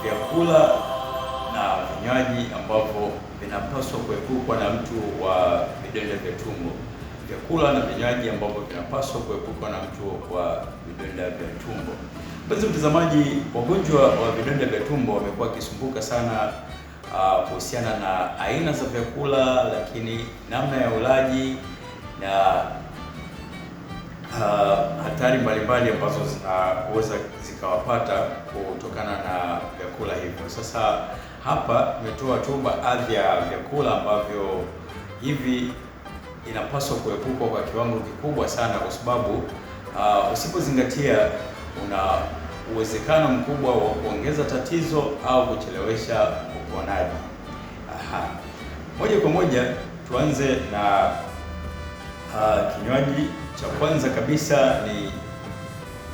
vyakula na vinywaji ambavyo vinapaswa kuepukwa na mtu wa vidonda vya tumbo. Vyakula na vinywaji ambavyo vinapaswa kuepukwa na mtu wa vidonda vya tumbo. Mpenzi mtazamaji, wagonjwa wa vidonda vya tumbo wamekuwa wakisumbuka sana kuhusiana na aina za vyakula, lakini namna ya ulaji na hatari mbalimbali ambazo zinaweza zikawapata kutokana na vyakula hivyo. Sasa hapa nimetoa tu baadhi ya vyakula ambavyo hivi inapaswa kuepukwa kwa kiwango kikubwa sana, kwa sababu usipozingatia una uwezekano mkubwa wa kuongeza tatizo au kuchelewesha uponaji. Moja kwa moja tuanze na kinywaji cha kwanza kabisa ni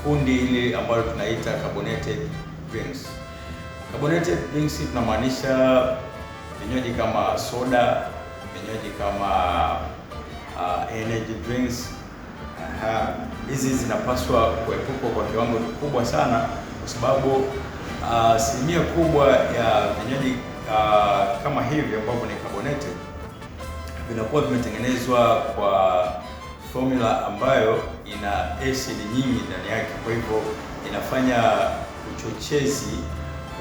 kundi ile ambalo tunaita carbonated drinks. Carbonated drinks tunamaanisha vinywaji kama soda, vinywaji kama energy drinks. Hizi zinapaswa kuepukwa kwa kiwango kikubwa sana, kwa sababu asilimia kubwa ya vinywaji kama hivi ambavyo ni carbonated vinakuwa vimetengenezwa kwa formula ambayo ina acid nyingi ndani yake. Kwa hivyo inafanya uchochezi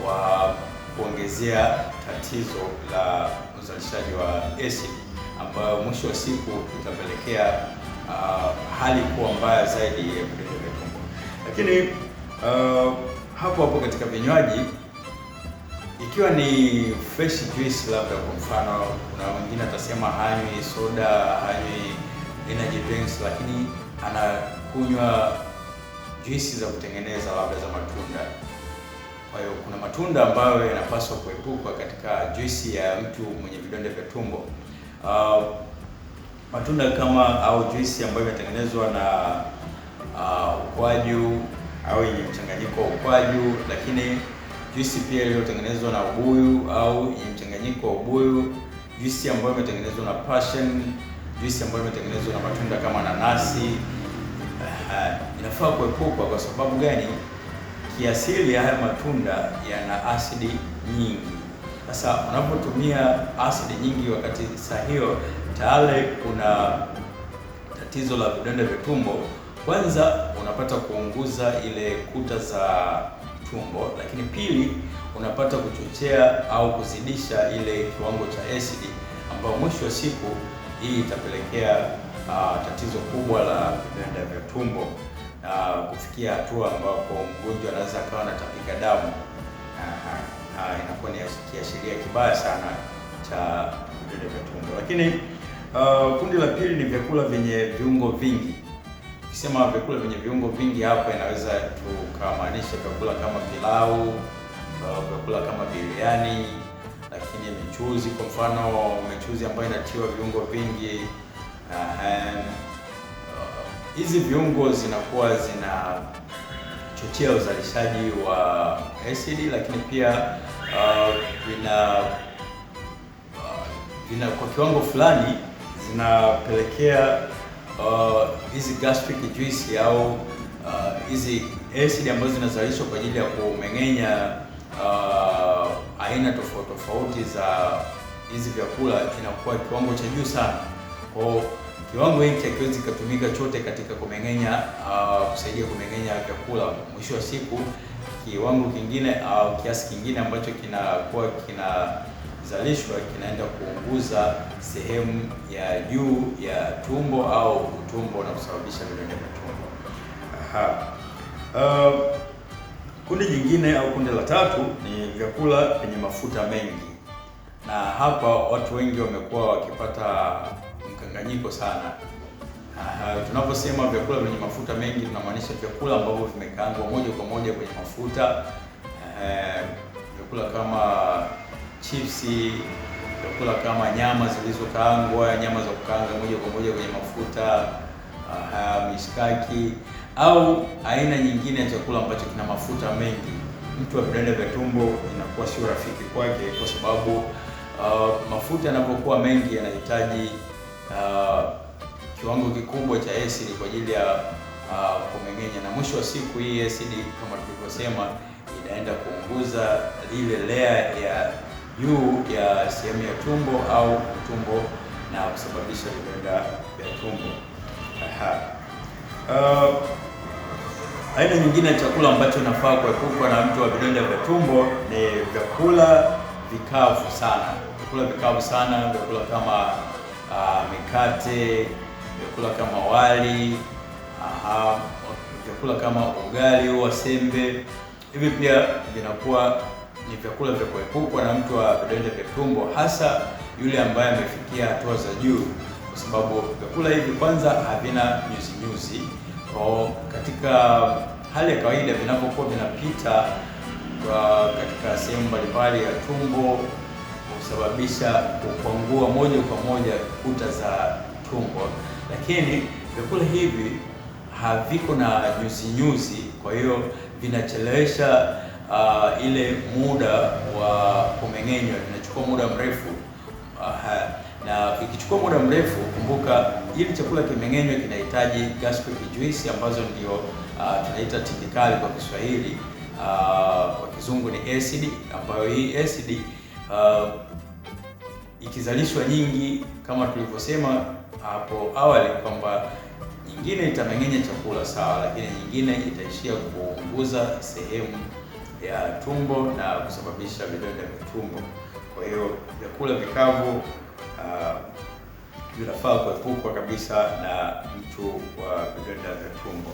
wa kuongezea tatizo la uzalishaji wa acid, ambayo mwisho wa siku itapelekea hali kuwa mbaya zaidi ya vidonda vya tumbo. Lakini hapo katika vinywaji, ikiwa ni fresh juice, labda kwa mfano, kuna wengine atasema hanywi soda, hanywi energy drinks, lakini anakunywa juisi za kutengeneza labda za matunda. Kwa hiyo kuna matunda ambayo yanapaswa kuepukwa katika juisi ya mtu mwenye vidonda vya tumbo. Matunda kama au juisi ambayo imetengenezwa na ukwaju au yenye mchanganyiko wa ukwaju, lakini juisi pia iliyotengenezwa na ubuyu au yenye mchanganyiko wa ubuyu, juisi ambayo imetengenezwa na passion, juisi ambayo imetengenezwa na matunda kama nanasi, inafaa kuepukwa. Kwa sababu gani? Kiasili haya matunda yana asidi nyingi. Sasa unapotumia asidi nyingi wakati hiyo tayari kuna tatizo la vidonda vya tumbo. Kwanza unapata kuunguza ile kuta za tumbo, lakini pili unapata kuchochea au kuzidisha ile kiwango cha asidi, ambayo mwisho wa siku hii itapelekea tatizo kubwa la vidonda vya tumbo na kufikia hatua ambapo mgonjwa anaweza akawa anatapika damu. Inakuwa ni kiashiria kibaya sana cha vidonda vya tumbo. Lakini kundi la pili ni vyakula vyenye viungo vingi. Ukisema vyakula vyenye viungo vingi, hapa inaweza tukamaanisha vyakula kama pilau, vyakula kama biriani, lakini michuzi, kwa mfano michuzi ambayo inatiwa viungo vingi. Hizi viungo zinakuwa zinachochea uzalishaji wa asidi, lakini pia vina kwa kiwango fulani zinapelekea hizi gastric juice au hizi acid ambazo zinazalishwa kwa ajili ya kumeng'enya aina tofauti za hizi vyakula inakuwa kiwango cha juu sana. Kwa kiwango hiki hakiwezi kutumika chote katika kumeng'enya kusaidia kumeng'enya vyakula. Mwisho wa siku kiwango kingine au kiasi kingine ambacho kinakuwa kinazalishwa kinaenda kuunguza sehemu ya juu ya tumbo au utumbo na kusababisha vidonda vya tumbo. Kundi jingine au kundi la tatu ni vyakula vyenye mafuta mengi, na hapa watu wengi wamekuwa wakipata mkanganyiko sana. Tunaposema vyakula vyenye mafuta mengi, tunamaanisha vyakula ambavyo vimekaangwa moja kwa moja kwenye mafuta. Vyakula kama chipsi, vyakula kama nyama zilizokaangwa, nyama za kukaanga moja kwa moja kwenye mafuta, mishkaki au aina nyingine ya chakula ambacho kina mafuta mengi. Mtu wa vidonda vya tumbo inakuwa sio rafiki kwake, kwa sababu mafuta yanapokuwa mengi yanahitaji kiwango kikubwa cha asidi kwa ajili ya kumeng'enya, na mwisho wa siku hii asidi kama tulivyosema inaenda kuunguza ile layer ya juu ya sehemu ya tumbo au utumbo na kusababisha vidonda vya tumbo. Aina nyingine ya chakula ambacho inafaa kuepukwa na mtu wa vidonda vya tumbo ni vyakula vikavu sana. Vyakula vikavu sana, vyakula kama mikate, vyakula kama wali, vyakula kama ugali wa sembe. Hivi pia vinakuwa ni vyakula vya kuepukwa na mtu wa vidonda vya tumbo, hasa yule ambaye amefikia hatua za juu, kwa sababu vyakula hivi kwanza havina nyuzi. Kwa katika hali ya kawaida vinapokuwa vinapita katika sehemu mbalimbali ya tumbo husababisha kukwangua moja kwa moja kuta za tumbo, lakini vyakula hivi haviko na nyuzi, kwa hiyo vinachelewesha ile muda wa kumeng'enywa, vinachukua muda mrefu. Na ikichukua muda mrefu, kumbuka ili chakula kimeng'enywe kinahitaji gastric juice ambazo ndio tunaita tindikali kwa Kiswahili, kwa Kizungu ni acid, ambayo hii acid ikizalishwa nyingi, kama tulivyosema hapo awali kwamba nyingine itameng'enya chakula sawa, lakini nyingine itaishia kuunguza sehemu ya tumbo na kusababisha vidonda vya tumbo. Kwa hiyo vyakula vikavu vinafaa kuepukwa kabisa na mtu wa vidonda vya tumbo.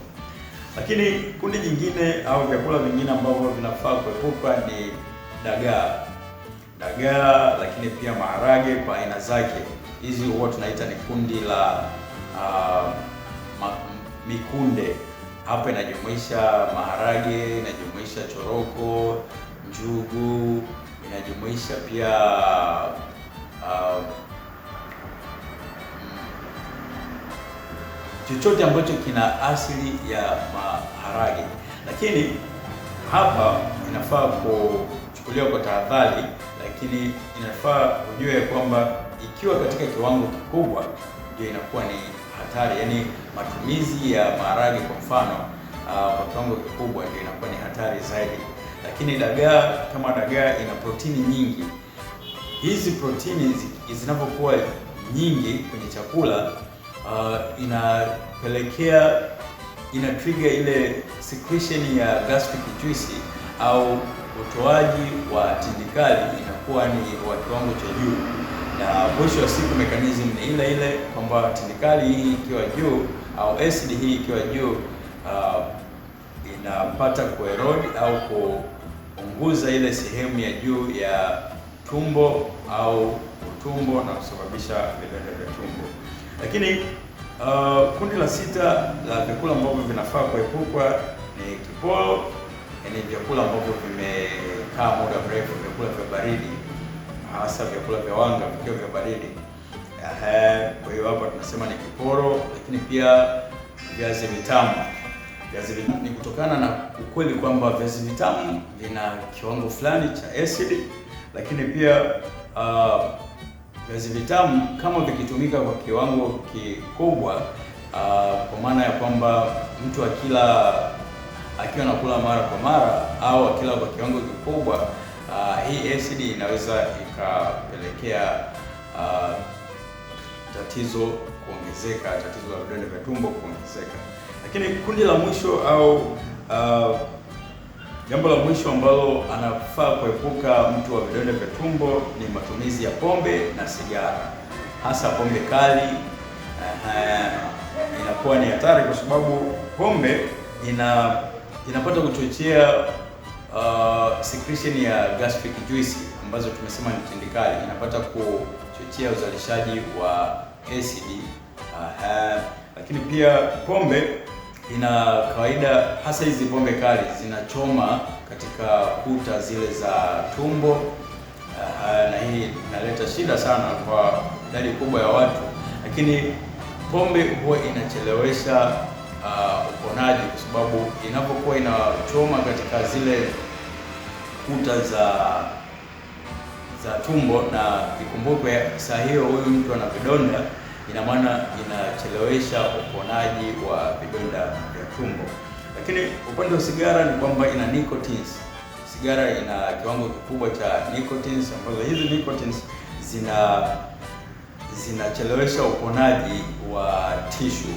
Lakini kundi jingine au vyakula vingine ambavyo vinafaa kuepukwa ni dagaa, lakini pia maharage kwa aina zake. Hizi huwa tunaita ni kundi la mikunde. Hapa inajumuisha maharage, inajumuisha choroko, njugu, inajumuisha pia chochote ambacho kina asili ya maharage. Lakini hapa inafaa kuchukuliwa kwa tahadhari, lakini inafaa ujue kwamba ikiwa katika kiwango kikubwa ndio inakuwa ni hatari. Yaani matumizi ya maharage kwa mfano kwa kiwango kikubwa ndio inakuwa ni hatari zaidi. Lakini kama dagaa ina protini nyingi. Hizi protini zinapokuwa nyingi kwenye chakula ina trigger ile secretion ya gastric juice au utoaji wa tindikali inakuwa ni wa kiwango cha juu, na mwisho wa siku mechanism ni ile kwamba tindikali hii ikiwa juu au acid hii ikiwa juu inapata kuerode au kuunguza ile sehemu ya juu ya tumbo au utumbo na kusababisha vidonda vya tumbo. Lakini kundi la 6 la vyakula ambavyo vinafaa kuepukwa ni kiporo, yaani vyakula ambavyo vimekaa muda mrefu, vyakula vya baridi, hasa vyakula vya wanga vikiwa vya baridi. Kwa hiyo hapa tunasema ni kiporo. Lakini pia viazi vitamu. Viazi vitamu ni kutokana na ukweli kwamba viazi vitamu vina kiwango fulani cha acid, lakini pia viazi vitamu kama vikitumika kwa kiwango kikubwa, kwa maana ya kwamba mtu akiwa anakula mara kwa mara au akila kwa kiwango kikubwa, hii acid inaweza ikapelekea tatizo kuongezeka, tatizo la vidonda vya tumbo kuongezeka. Lakini kundi la mwisho au jambo la mwisho ambalo anafaa kuepuka mtu wa vidonda vya tumbo ni matumizi ya pombe na sigara, hasa pombe kali. Inakuwa ni hatari kwa sababu pombe inapata kuchochea secretion ya gastric juice ambazo tumesema ni tindikali, inapata kuchochea uzalishaji wa acid. Lakini pia pombe ina kawaida, hasa hizi pombe kali zinachoma katika kuta zile za tumbo, na hii inaleta shida sana kwa idadi kubwa ya watu. Lakini pombe huwa inachelewesha uponaji, kwa sababu inapokuwa inachoma katika zile kuta za tumbo, na ikumbukwe saa hiyo huyu mtu ana vidonda, ina maana inachelewesha uponaji wa vidonda vya tumbo. Lakini upande wa sigara ni kwamba ina nicotine. sigara ina kiwango kikubwa cha nicotines, ambazo hizi nicotines zinachelewesha uponaji wa tissue,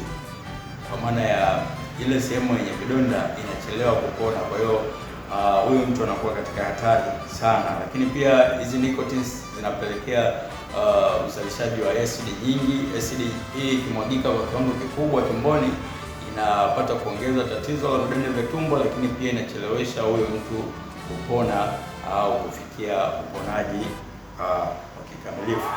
kwa maana ya ile sehemu yenye vidonda inachelewa kupona. Kwa hiyo huyu mtu anakuwa katika hatari sana. Lakini pia hizi nicotines zinapelekea uzalishaji wa acid nyingi. Acid hii ikimwagika kwa kiwango kikubwa tumboni inapata kuongeza tatizo la vidonda vya tumbo, lakini pia inachelewesha huyo mtu kupona au kufikia uponaji wa kikamilifu.